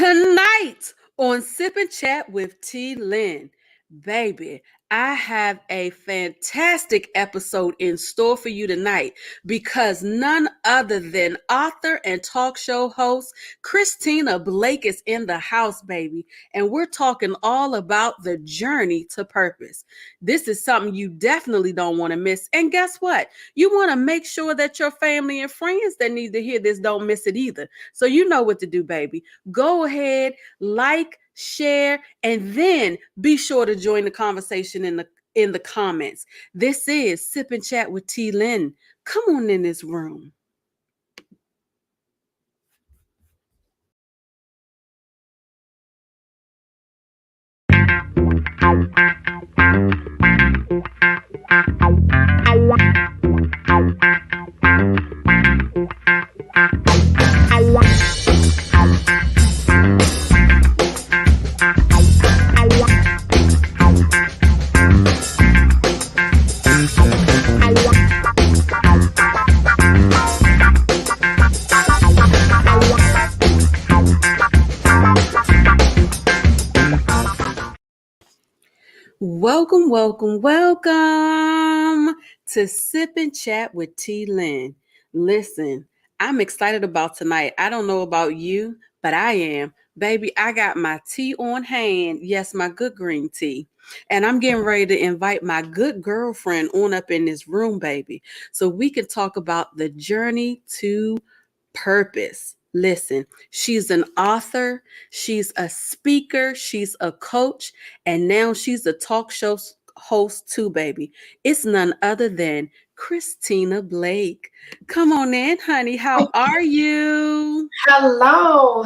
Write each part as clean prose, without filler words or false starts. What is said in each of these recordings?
Tonight on Sip and Chat with T. Lynn, baby, I have a fantastic episode in store for you tonight because none other than author and talk show host Christina Blake is in the house, baby. And we're talking all about the journey to purpose. This is something you definitely don't want to miss. And guess what? You want to make sure that your family and friends that need to hear this don't miss it either. So you know what to do, baby. Go ahead, like, share, and then be sure to join the conversation in the comments. This is Sip and Chat with T. Lynn. Come on in this room. Welcome to Sip and Chat with T. Lynn. Listen, I'm excited about tonight. I don't know about you, but I am. Baby, I got my tea on hand. Yes, my good green tea. And I'm getting ready to invite my good girlfriend on up in this room, baby, so we can talk about the journey to purpose. Listen, she's an author, she's a speaker, she's a coach, and now she's a talk show host too, baby. It's none other than Christina Blake. Come on in, honey. How are you? Hello.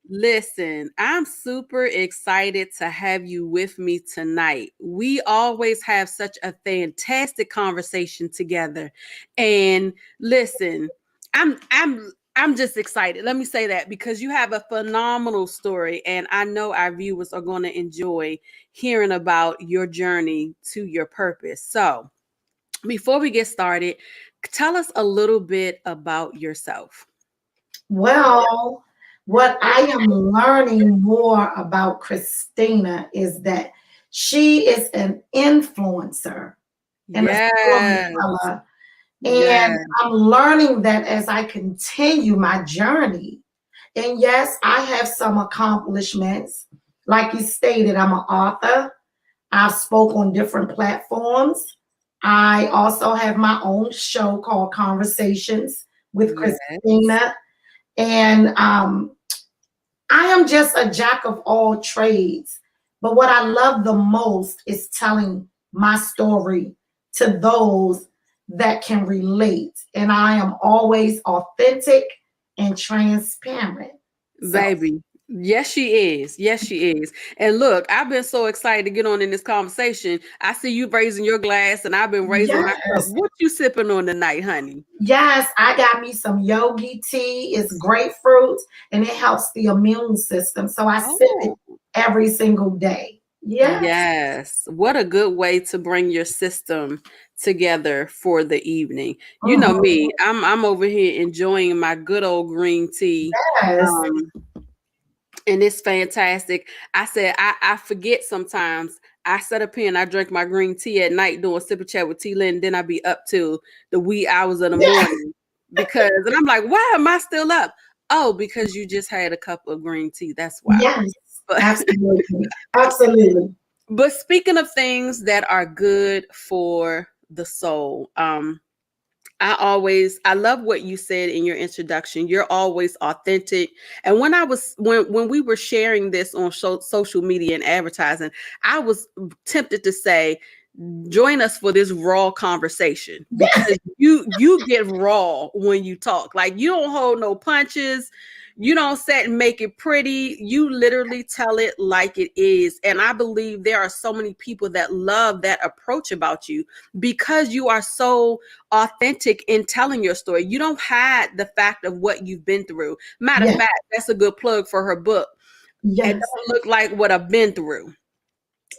Listen, I'm super excited to have you with me tonight. We always have such a fantastic conversation together. And listen, I'm just excited. Let me say that because you have a phenomenal story and I know our viewers are going to enjoy hearing about your journey to your purpose. So, before we get started, tell us a little bit about yourself. Well, what I am learning more about Christina is that she is an influencer and a Yes. storyteller. Yes. And I'm learning that as I continue my journey. And yes, I have some accomplishments. Like you stated, I'm an author. I've spoke on different platforms. I also have my own show called Conversations with Yes. Christina. And I am just a jack of all trades. But what I love the most is telling my story to those that can relate. And I am always authentic and transparent. Baby. Yes, she is. Yes, she is. And look, I've been so excited to get on in this conversation. I see you raising your glass and I've been raising my cup. What you sipping on tonight, honey? Yes, I got me some yogi tea. It's grapefruit and it helps the immune system. So I sip it every single day. Yes. What a good way to bring your system together for the evening. You know me, I'm over here enjoying my good old green tea. Yes. And it's fantastic. I said, I forget sometimes. I set up here and I drink my green tea at night doing sip and chat with T. Lynn. Then I be up till the wee hours of the morning and I'm like, why am I still up? Oh, because you just had a cup of green tea. That's why. Yes, absolutely. But speaking of things that are good for the soul, I love what you said in your introduction. You're always authentic. And when we were sharing this on social media and advertising, I was tempted to say, join us for this raw conversation because you get raw when you talk. Like you don't hold no punches. You don't sit and make it pretty. You literally tell it like it is. And I believe there are so many people that love that approach about you because you are so authentic in telling your story. You don't hide the fact of what you've been through. Matter of fact, that's a good plug for her book. It don't look like what I've been through.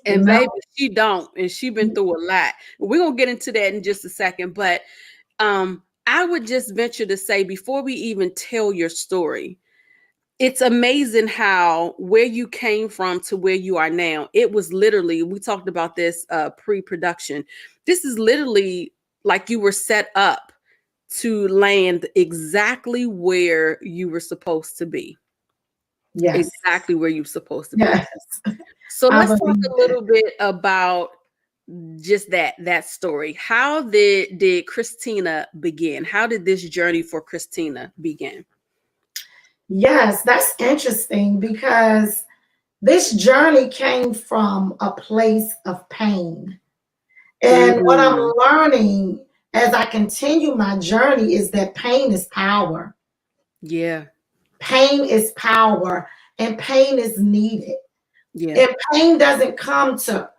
And baby, she don't. And she been through a lot. We're going to get into that in just a second. But I would just venture to say, before we even tell your story, it's amazing how where you came from to where you are now. It was literally, we talked about this pre-production. This is literally like you were set up to land exactly where you were supposed to be. Yes. Exactly where you're supposed to be. Yes. So I let's talk believe a that. little bit about just that story. How did Christina begin? How did this journey for Christina begin? Yes, that's interesting because this journey came from a place of pain. And what I'm Mm, learning as I continue my journey is that pain is power. yeah, Pain is power, and pain is needed. yeah. And pain doesn't come to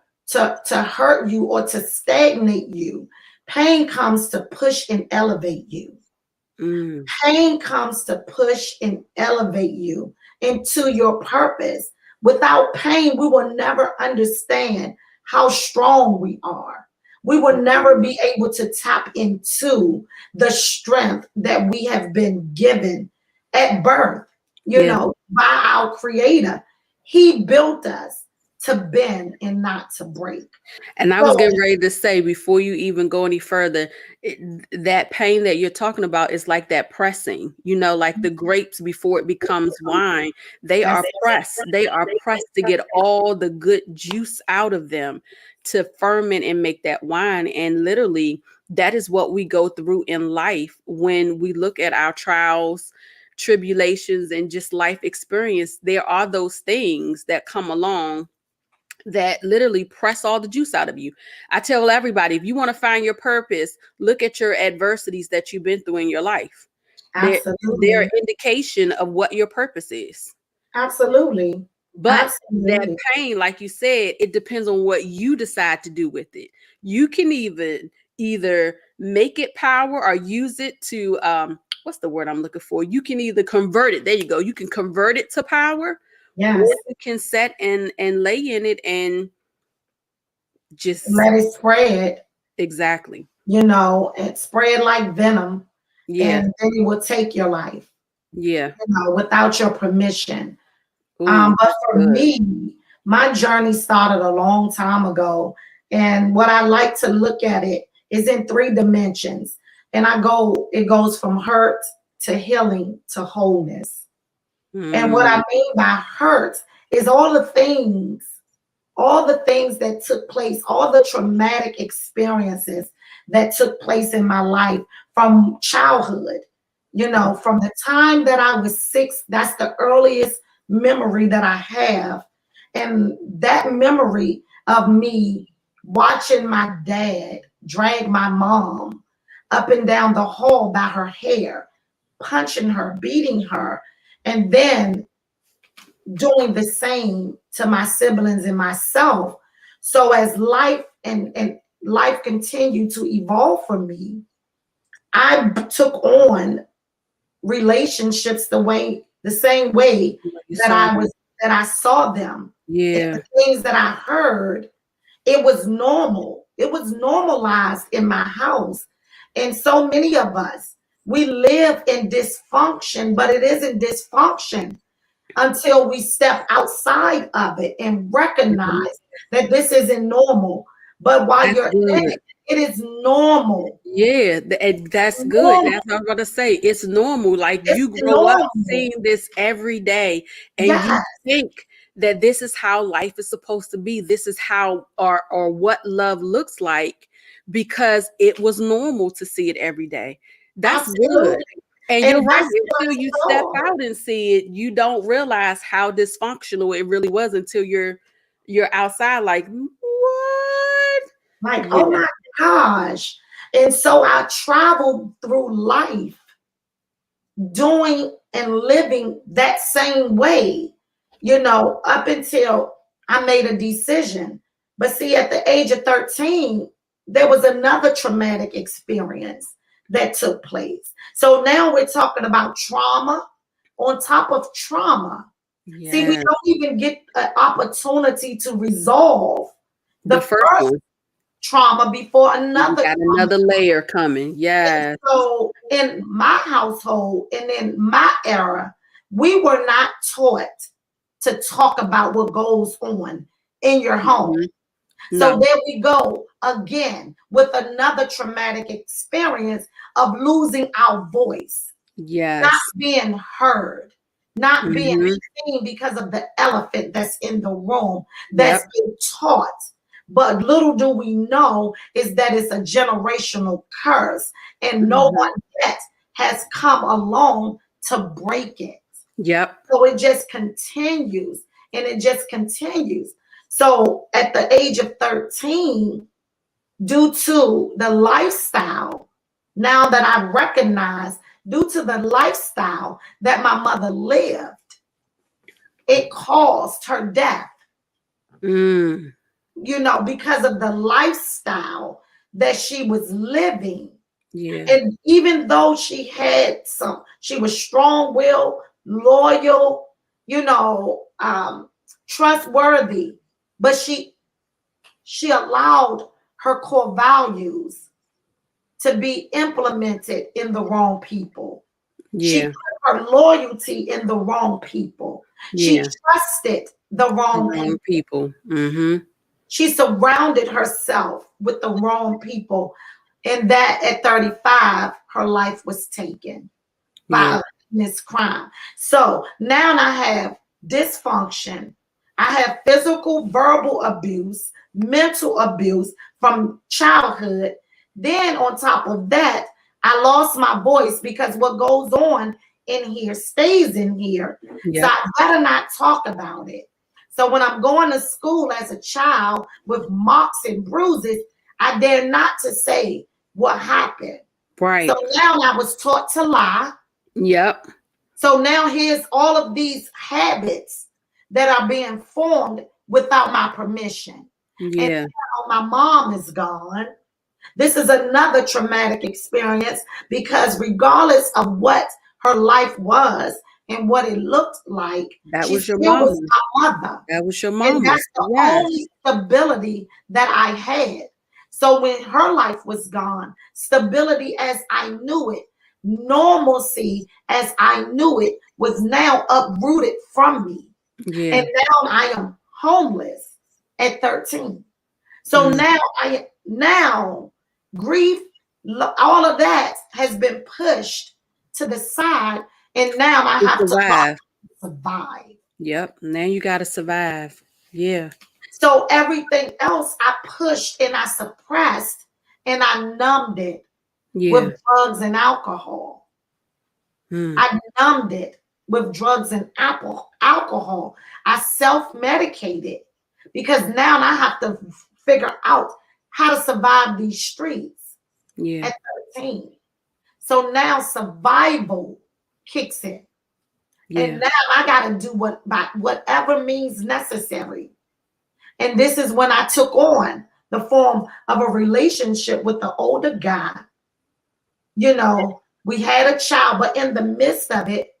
hurt you or to stagnate you. Pain comes to push and elevate you. Mm, Pain comes to push and elevate you into your purpose. Without pain, we will never understand how strong we are. We will never mm, be able to tap into the strength that we have been given at birth, yeah. by our Creator. He built us to bend and not to break. And I was So, getting ready to say, before you even go any further, it, that pain that you're talking about is like that pressing, like the grapes before it becomes wine. They that's are pressed. They are pressed to get all the good juice out of them to ferment and make that wine. And literally, that is what we go through in life when we look at our trials, tribulations, and just life experience. There are those things that come along that literally press all the juice out of you. I tell everybody, if you want to find your purpose, look at your adversities that you've been through in your life. They're an absolutely, indication of what your purpose is. absolutely, But that absolutely. pain, like you said, it depends on what you decide to do with it. You can even either make it power or use it to what's the word I'm looking for? You can either convert it. There you go. You can convert it to power, or Yes. you can set and lay in it and just Let it spread, exactly. and spread like venom, Yeah. and then it will take your life, Yeah. without your permission. Ooh, But that's for good. me, my journey started a long time ago. And what I like to look at it is in three dimensions. And it goes from hurt to healing to wholeness. And what Mm, I mean by hurt is all the things that took place, all the traumatic experiences that took place in my life from childhood. From the time that I was 6, that's the earliest memory that I have. And that memory of me watching my dad drag my mom up and down the hall by her hair, punching her, beating her, and then doing the same to my siblings and myself. So as life and life continued to evolve for me, I took on relationships the same way like you that saw I them. was that I saw them. And Yeah. the things that I heard, it was normal. It was normalized in my house. And so many of us, we live in dysfunction, but it isn't dysfunction until we step outside of it and Mhm. recognize that this isn't normal. But while That's you're in good. it, it is normal. Yeah, and that's good. Normal. That's what I was about to say. It's normal. Like It's you grow up normal. seeing this every day, and you Yes, think that this is how life is supposed to be. This is how or what love looks like because it was normal to see it every day. That's good. absolutely. And And you're right. that's what Until you I step saw. out and see it, you don't realize how dysfunctional it really was until you're outside. Like what? Like, oh Yeah. my gosh. And so I traveled through life doing and living that same way, up until I made a decision. But see, at the age of 13, there was another traumatic experience that took place. So now we're talking about trauma on top of trauma. See, we Yeah. don't even get an opportunity to resolve The the first first one, trauma before you another got trauma. another layer coming. And Yes. so in my household and in my era, we were not taught to talk about what goes on in your home. So No. there we go again with another traumatic experience of losing our voice, not Yes. being heard, not being Mm-hmm. seen because of the elephant that's in the room that's Yep. been taught. But little do we know is that it's a generational curse, and no Mm-hmm. one yet has come along to break it. Yep. So it just continues and it just continues. So at the age of 13, due to the lifestyle, now that I recognize, due to the lifestyle that my mother lived, it caused her death, Mm. because of the lifestyle that she was living. Yeah. And even though she was strong-willed, loyal, trustworthy, but she allowed her core values to be implemented in the wrong people. She Yeah. put her loyalty in the wrong people. She Yeah. trusted the The wrong wrong people. people. Mm-hmm. She surrounded herself with the wrong people. And that at 35, her life was taken Yeah. by this crime. So now I have dysfunction. I have physical, verbal abuse, mental abuse from childhood. Then on top of that, I lost my voice because what goes on in here stays in here. So Yep. I better not talk about it. So when I'm going to school as a child with marks and bruises, I dare not to say what happened. So Right. now I was taught to lie. Yep. So now here's all of these habits that are being formed without my permission. And Yeah. now my mom is gone. This is another traumatic experience because regardless of what her life was and what it looked like, That she was your still mama. was my mother. That was your And mama. that's the Yes. only stability that I had. So when her life was gone, stability as I knew it, normalcy as I knew it was now uprooted from me. Yeah. And now I am homeless at 13. So Mm. now grief, all of that has been pushed to the side, and now I To have to survive. survive. Yep. Now you gotta survive. Yeah. So everything else I pushed and I suppressed and I numbed it Yeah. with drugs and alcohol. Mm. I numbed it with drugs and alcohol. I self-medicated because now I have to figure out how to survive these streets Yeah. at 13. So now survival kicks in. And Yeah. now I got to do by whatever means necessary. And this is when I took on the form of a relationship with the older guy. We had a child, but in the midst of it,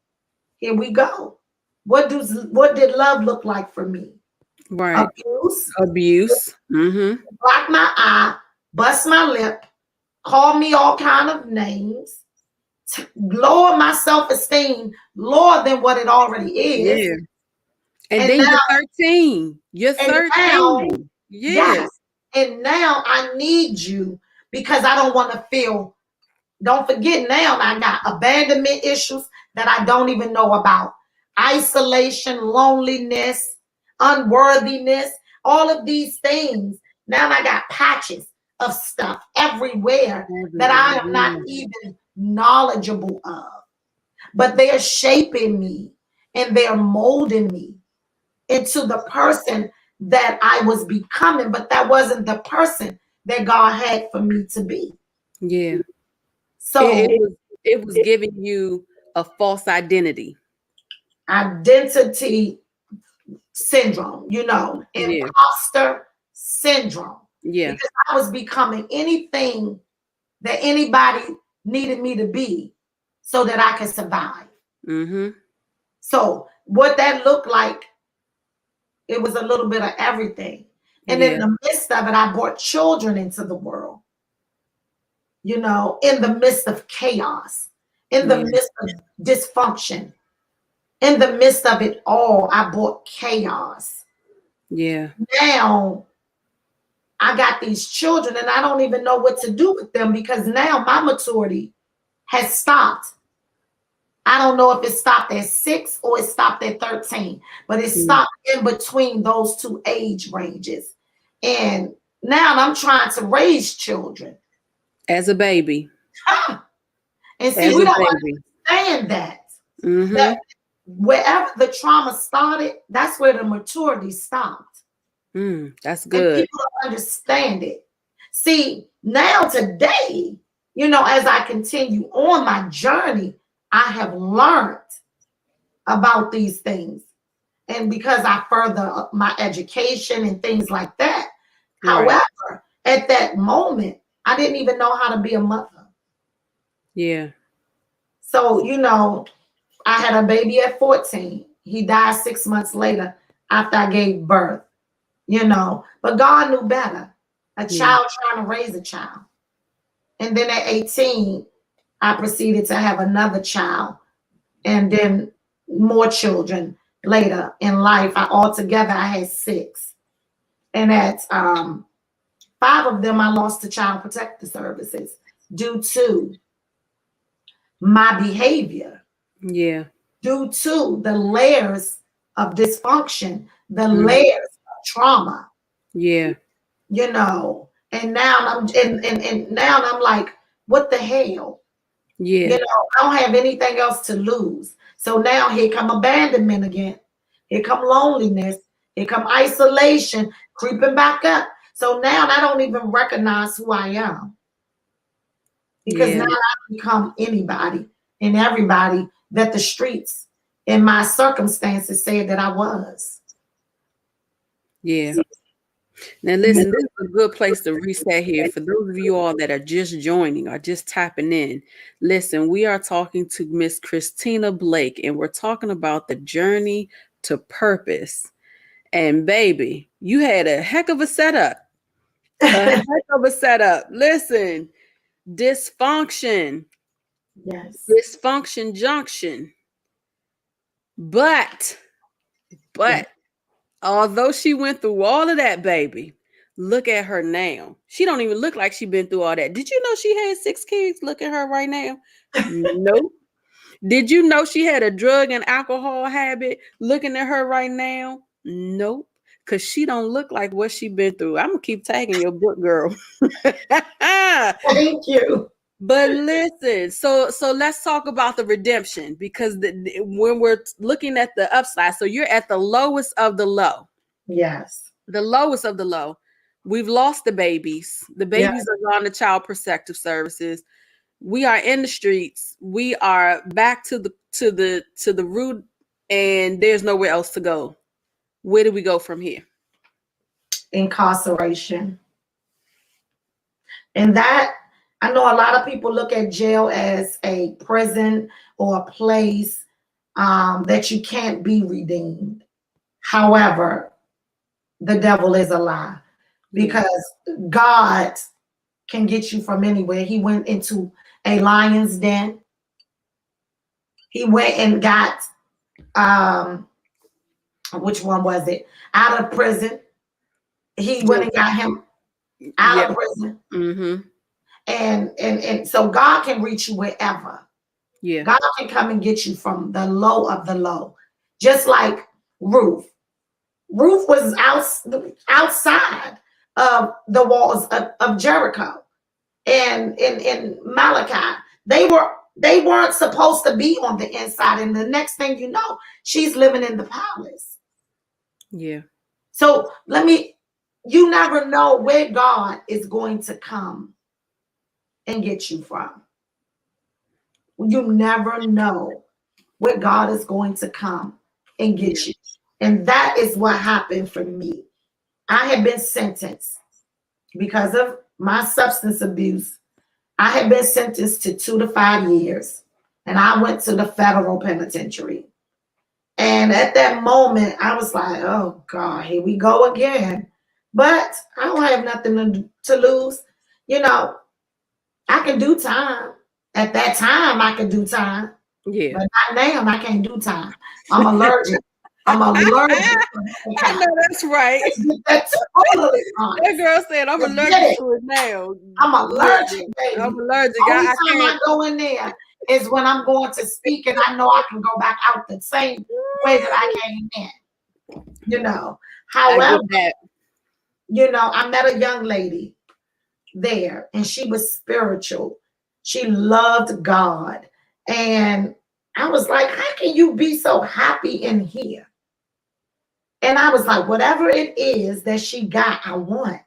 here we go. What did love look like for me? Right. Abuse, Abuse. Mm-hmm. block my eye, bust my lip, call me all kind of names, lower my self-esteem lower than what it already is. Yeah. And And then now, you're 13. You're and now, 13. Yeah. yes, and now I need you because I don't want to feel. Don't forget now I got abandonment issues that I don't even know about. Isolation, loneliness, unworthiness, all of these things. Now I got patches of stuff everywhere that I am not Everywhere. even knowledgeable of. But they're shaping me and they're molding me into the person that I was becoming, but that wasn't the person that God had for me to be. Yeah. So It was giving you a false identity. identity syndrome, Yeah. imposter syndrome, Yeah. because I was becoming anything that anybody needed me to be so that I could survive. Mm-hmm. So what that looked like, it was a little bit of everything. And in Yeah. the midst of it, I brought children into the world, in the midst of chaos, in the Yeah. midst of dysfunction. in the midst of it all, I brought chaos. Yeah. Now I got these children and I don't even know what to do with them because now my maturity has stopped. I don't know if it stopped at 6 or it stopped at 13, but it stopped in between those two age ranges. And now I'm trying to raise children. As a baby. And see, As we a don't baby. understand that. Mm-hmm. That wherever the trauma started, that's where the maturity stopped. That's And good. people don't understand it. See, now today, you know, as I continue on my journey, I have learned about these things. And because I further my education and things like that. Right. However, at that moment, I didn't even know how to be a mother. Yeah. So, you know, I had a baby at 14. He died 6 months later after I gave birth, you know, but God knew better. A child trying to raise a child. And then at 18, I proceeded to have another child and then more children later in life. Altogether, I had 6. And at 5 of them, I lost to Child Protective Services due to my behavior. Yeah. Due to the layers of dysfunction, the layers of trauma. Yeah. You know, and now I'm like, what the hell? Yeah. You know, I don't have anything else to lose. So now here come abandonment again. Here come loneliness. Here come isolation creeping back up. So now I don't even recognize who I am. Because now I become anybody and everybody that the streets and my circumstances said that I was. Yeah. Now listen, this is a good place to reset here for those of you all that are just joining or just tapping in. Listen, we are talking to Miss Christina Blake, and we're talking about the journey to purpose. And baby, you had a heck of a setup. A heck of a setup. Listen, dysfunction. Yes. Dysfunction junction. But although she went through all of that, baby, look at her now. She don't even look like she been through all that. Did you know she had 6 kids? Look at her right now. Nope. Did you know she had a drug and alcohol habit? Looking at her right now? Nope. Because she don't look like what she been through. I'm going to keep tagging your book, girl. Thank you. But listen, so let's talk about the redemption, because when we're looking at the upside, so you're at the lowest of the low. Yes. The lowest of the low. We've lost the babies. The babies are gone to Child Protective Services. We are in the streets. We are back to the root, and there's nowhere else to go. Where do we go from here? Incarceration. And that, I know a lot of people look at jail as a prison or a place that you can't be redeemed. However, the devil is a lie, because God can get you from anywhere. He went into a lion's den. He went and got, which one was it? Out of prison. He went and got him out of prison. Mm-hmm. And so God can reach you wherever. Yeah. God can come and get you from the low of the low. Just like Ruth. Ruth was outside of the walls of Jericho and in Malachi. They weren't supposed to be on the inside. And the next thing you know, she's living in the palace. Yeah. So you never know where God is going to come and get you from. You never know where God is going to come and get you. And that is what happened for me. I had been sentenced because of my substance abuse. I had been sentenced to 2 to 5 years, and I went to the federal penitentiary. And at that moment, I was like, oh God, here we go again. But I don't have nothing to lose. You know, I can do time. At that time, I could do time. Yeah. But not now. I can't do time. I'm allergic. I'm allergic. I know that's right. That's totally That honest. girl said, I'm Let's get allergic it. to it now. I'm Yeah, allergic, I'm baby. allergic. Only I time can't. I go in there is when I'm going to speak and I know I can go back out the same way that I came in. You know. I However, get that. you know, I met a young lady there and she was spiritual. She loved God. And I was like, how can you be so happy in here? And I was like, whatever it is that she got, I want.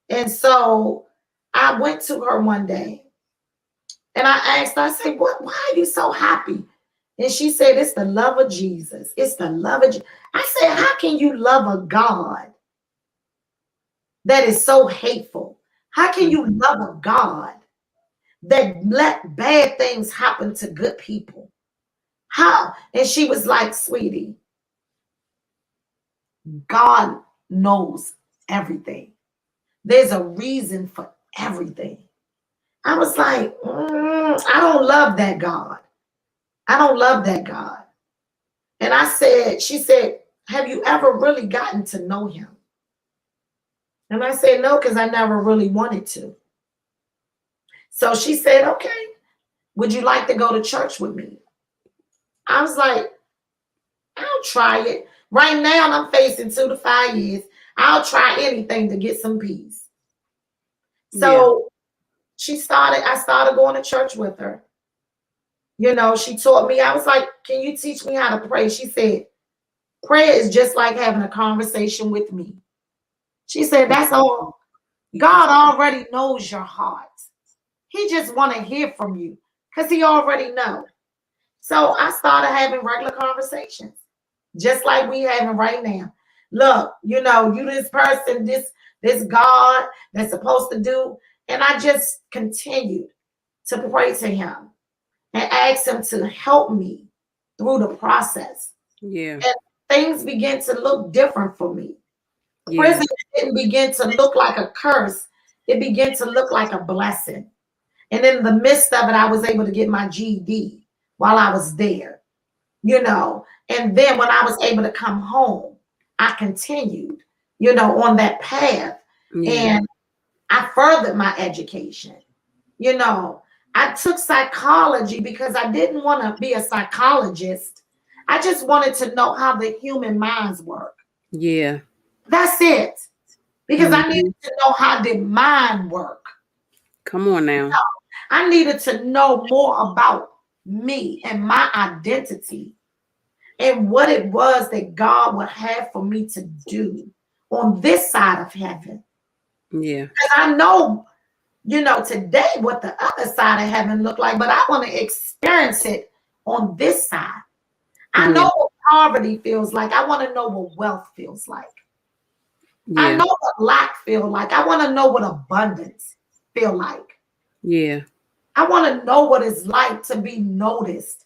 And so I went to her one day and I asked her, I said, why are you so happy? And she said, it's the love of Jesus. It's the love of Jesus. I said, how can you love a God that is so hateful? How can you love a God that let bad things happen to good people? How? And she was like, sweetie, God knows everything. There's a reason for everything. I was like, I don't love that God. I don't love that God. And I said, she said, have you ever really gotten to know him? And I said, no, because I never really wanted to. So she said, okay, would you like to go to church with me? I was like, I'll try it. Right now, I'm facing 2 to 5 years. I'll try anything to get some peace. So I started going to church with her. You know, she taught me, I was like, can you teach me how to pray? She said, prayer is just like having a conversation with me. She said, that's all. God already knows your heart. He just want to hear from you because he already know. So I started having regular conversations, just like we having right now. Look, you know, you this person, this God that's supposed to do. And I just continued to pray to him and ask him to help me through the process. Yeah. And things began to look different for me. Yeah. Prison didn't begin to look like a curse. It began to look like a blessing. And in the midst of it, I was able to get my GED while I was there, you know. And then when I was able to come home, I continued, you know, on that path. Yeah. And I furthered my education. You know, I took psychology because I didn't want to be a psychologist. I just wanted to know how the human minds work. Yeah. That's it. Because I needed to know how the mind work. Come on now. I needed to know more about me and my identity and what it was that God would have for me to do on this side of heaven. Yeah. Because I know, you know, today what the other side of heaven look like, but I want to experience it on this side. I know what poverty feels like. I want to know what wealth feels like. Yeah. I know what lack feel like. I want to know what abundance feel like. Yeah. I want to know what it's like to be noticed,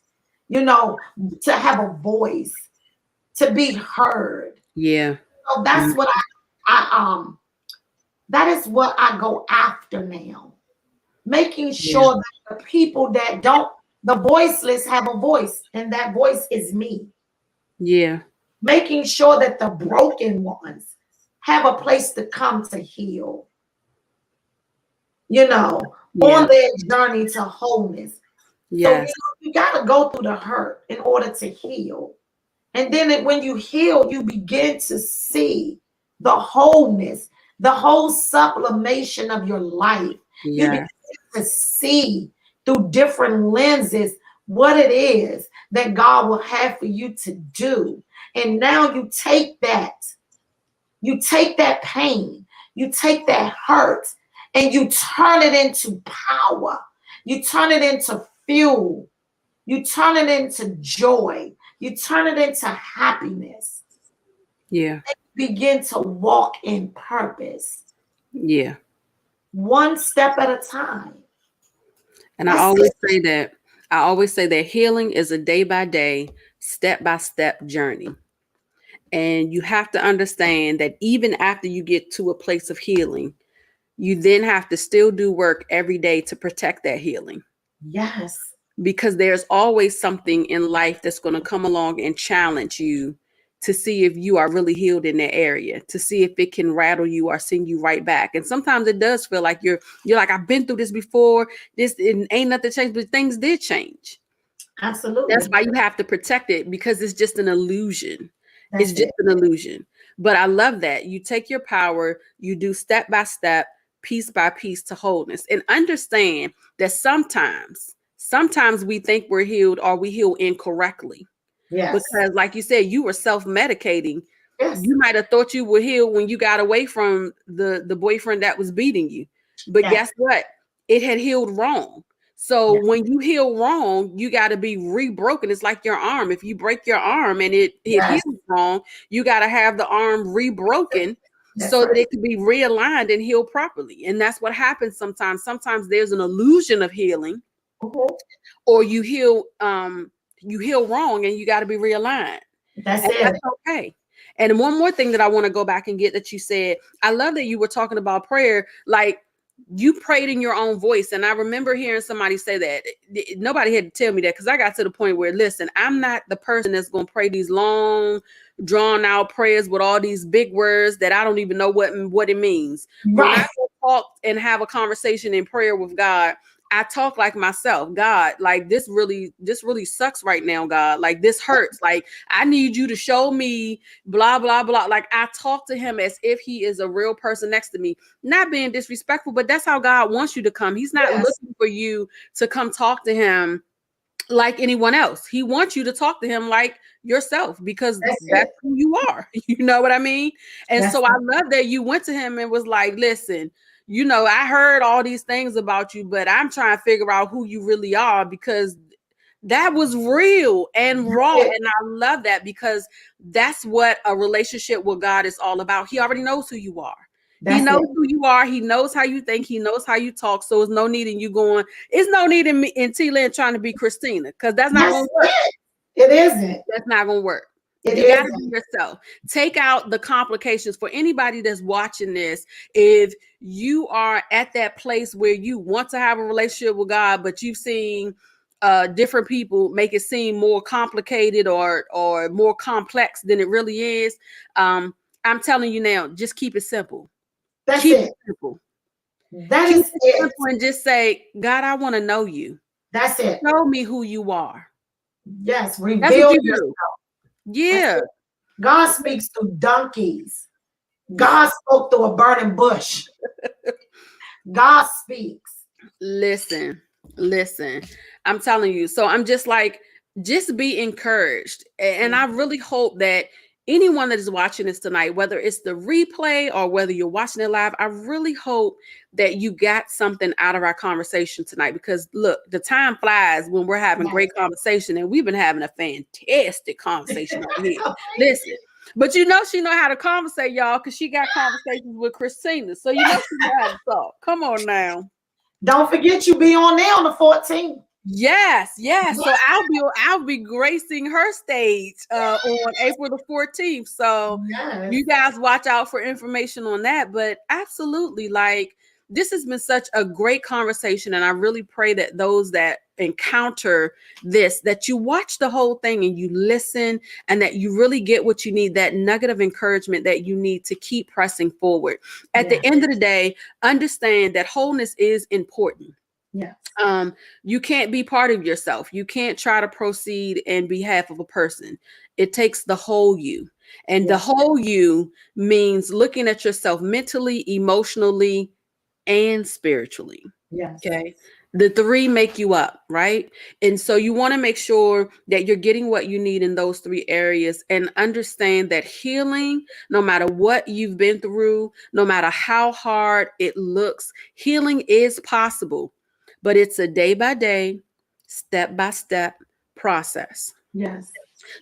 you know, to have a voice, to be heard. Yeah. So that's what that is what I go after now. Making sure that the people that don't, the voiceless have a voice, and that voice is me. Yeah. Making sure that the broken ones have a place to come to heal, you know, on their journey to wholeness. Yes. So you got to go through the hurt in order to heal. And then when you heal, you begin to see the wholeness, the whole sublimation of your life. You begin to see through different lenses what it is that God will have for you to do. And now you take that pain, you take that hurt, and you turn it into power. You turn it into fuel. You turn it into joy. You turn it into happiness. Yeah. And you begin to walk in purpose. Yeah. One step at a time. And I always say that healing is a day by day, step by step journey. And you have to understand that even after you get to a place of healing, you then have to still do work every day to protect that healing. Yes. because there's always something in life that's going to come along and challenge you to see if you are really healed in that area, to see if it can rattle you or send you right back. And sometimes it does feel like you're like, I've been through this before. This it ain't nothing changed, but things did change. Absolutely. That's why you have to protect it, because it's just an illusion. That's It's just it. an illusion. But I love that you take your power, you do step by step, piece by piece to wholeness, and understand that sometimes we think we're healed or we heal incorrectly. Yes. Because like you said, you were self-medicating. Yes. You might have thought you were healed when you got away from the boyfriend that was beating you. But Yes. guess what? It had healed wrong. So Yes. when you heal wrong, you got to be rebroken. It's like your arm. If you break your arm and it Yes. heals wrong, you got to have the arm rebroken That's so right. that it can be realigned and heal properly. And that's what happens sometimes. Sometimes there's an illusion of healing, Mhm. or you heal wrong and you got to be realigned. That's And it. that's okay. And one more thing that I want to go back and get that you said, I love that you were talking about prayer. Like, you prayed in your own voice. And I remember hearing somebody say that. Nobody had to tell me that, because I got to the point where, listen, I'm not the person that's going to pray these long, drawn out prayers with all these big words that I don't even know what it means. When I Right. go talk and have a conversation in prayer with God, I talk like myself. God, like, this really sucks right now, God. Like, this hurts. Like, I need you to show me blah, blah, blah. Like, I talk to him as if he is a real person next to me, not being disrespectful, but that's how God wants you to come. He's not Yes. looking for you to come talk to him like anyone else. He wants you to talk to him like yourself, because That's that's it. who you are. You know what I mean? And That's so I it. love that you went to him and was like, listen, I heard all these things about you, but I'm trying to figure out who you really are, because that was real and That's raw. it. And I love that, because that's what a relationship with God is all about. He already knows who you are. He That's knows it. who you are. He knows how you think. He knows how you talk. So it's no need in you going, it's no need in me and T-Lynn trying to be Christina, because that's not going That's to work. it. It isn't. That's not going to work. It You got to be isn't. yourself. Take out the complications. For anybody that's watching this, if you are at that place where you want to have a relationship with God, but you've seen different people make it seem more complicated or more complex than it really is, I'm telling you now, just keep it simple. That's Keep it. it simple. That Keep is it it. simple and just say, God, I want to know you. That's it. Show me who you are. Yes. That's what Reveal you yourself. do. That's Yeah. it. God speaks through donkeys. God spoke through a burning bush. God speaks. Listen. I'm telling you. So I'm just like, just be encouraged. And I really hope that anyone that is watching this tonight, whether it's the replay or whether you're watching it live, I really hope that you got something out of our conversation tonight. Because look, the time flies when we're having great conversation, and we've been having a fantastic conversation over here. Listen. But she know how to conversate, y'all, because she got conversations with Christina. So she know how to talk. Come on now. Don't forget, you be on there on the 14th. Yes. So I'll be gracing her stage on April the 14th. So Yes. you guys watch out for information on that. But absolutely, like, this has been such a great conversation, and I really pray that those that encounter this, that you watch the whole thing and you listen, and that you really get what you need, that nugget of encouragement that you need to keep pressing forward. At the end of the day, understand that wholeness is important. Yes. You can't be part of yourself. You can't try to proceed in behalf of a person. It takes the whole you. And the whole you means looking at yourself mentally, emotionally, and spiritually. Yes. Okay. The three make you up, right? And so you want to make sure that you're getting what you need in those three areas, and understand that healing, no matter what you've been through, no matter how hard it looks, healing is possible, but it's a day by day, step by step process. Yes.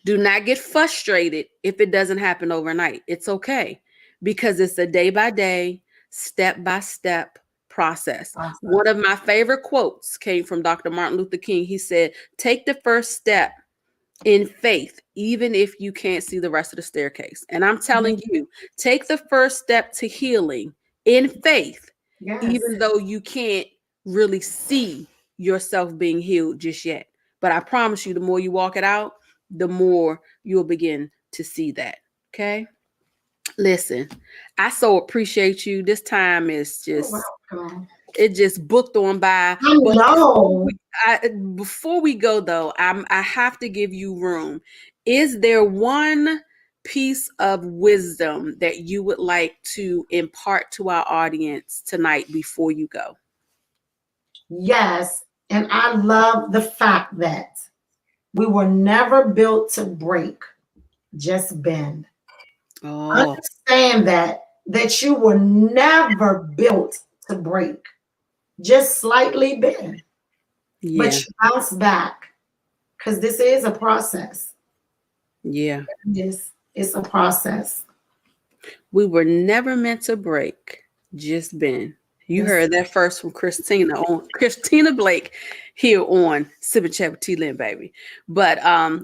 Do not get frustrated if it doesn't happen overnight. It's okay, because it's a day by day, step by step process. Awesome. One of my favorite quotes came from Dr. Martin Luther King. He said, take the first step in faith, even if you can't see the rest of the staircase. And I'm telling you, take the first step to healing in faith, Yes. even though you can't really see yourself being healed just yet. But I promise you, the more you walk it out, the more you'll begin to see that. Okay. Listen, I so appreciate you. This time is You're just, welcome. it just booked on by. I But know. before we go though, I have to give you room. Is there one piece of wisdom that you would like to impart to our audience tonight before you go? Yes. And I love the fact that we were never built to break, just bend. Oh, Understand that you were never built to break, just slightly bend, but yeah, you bounce back because this is a process. yeah. It's a process. We were never meant to break, just been. You Yes. heard that first from Christina Blake here on Sip and Chat with T Lynn, baby. But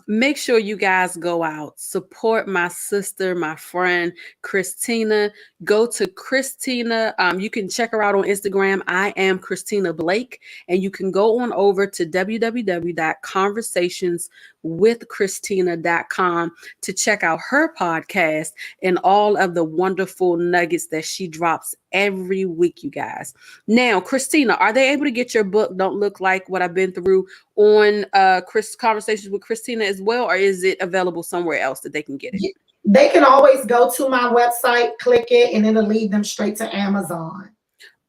make sure you guys go out, support my sister, my friend Christina. Go to Christina. You can check her out on Instagram. I am Christina Blake, and you can go on over to www.conversationswithchristina.com to check out her podcast and all of the wonderful nuggets that she drops every week, you guys. Now, Christina, are they able to get your book, Don't Look Like What I've Been Through, on Conversations with Christina as well, or is it available somewhere else that they can get it? They can always go to my website, click it, and it'll lead them straight to Amazon.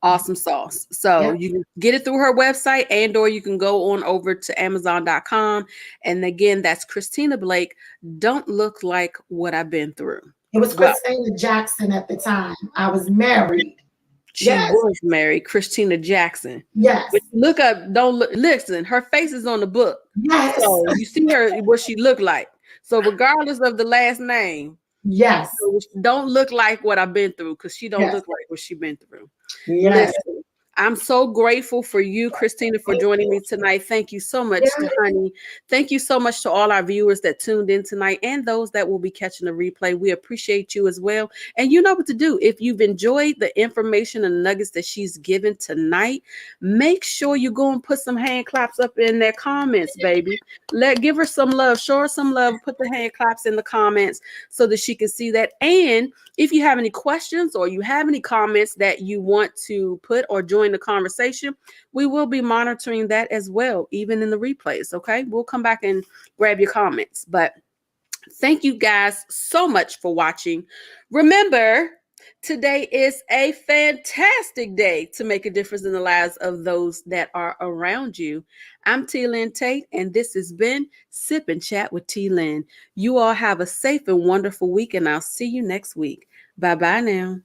Awesome sauce. So Yep. you can get it through her website, and or you can go on over to Amazon.com. And again, that's Christina Blake, Don't Look Like What I've Been Through. It was Well, Christina Jackson at the time. I was married. she Yes. was married, Christina Jackson. Yes. But look up, don't look, listen, her face is on the book. Yes. So you see her, what she looked like. So regardless of the last name, Yes. don't look like what I've been through, because she don't Yes. look like what she been through. Yes. Listen, I'm so grateful for you, Christina, for joining me tonight. Thank you so much, honey. Thank you so much to all our viewers that tuned in tonight and those that will be catching the replay. We appreciate you as well. And you know what to do. If you've enjoyed the information and nuggets that she's given tonight, make sure you go and put some hand claps up in their comments, baby. Give her some love. Show her some love. Put the hand claps in the comments so that she can see that. And if you have any questions or you have any comments that you want to put or join the conversation, we will be monitoring that as well, even in the replays. Okay, we'll come back and grab your comments. But thank you guys so much for watching. Remember, today is a fantastic day to make a difference in the lives of those that are around you. I'm T Lynn Tate, and this has been Sip and Chat with T Lynn. You all have a safe and wonderful week, and I'll see you next week. Bye-bye now.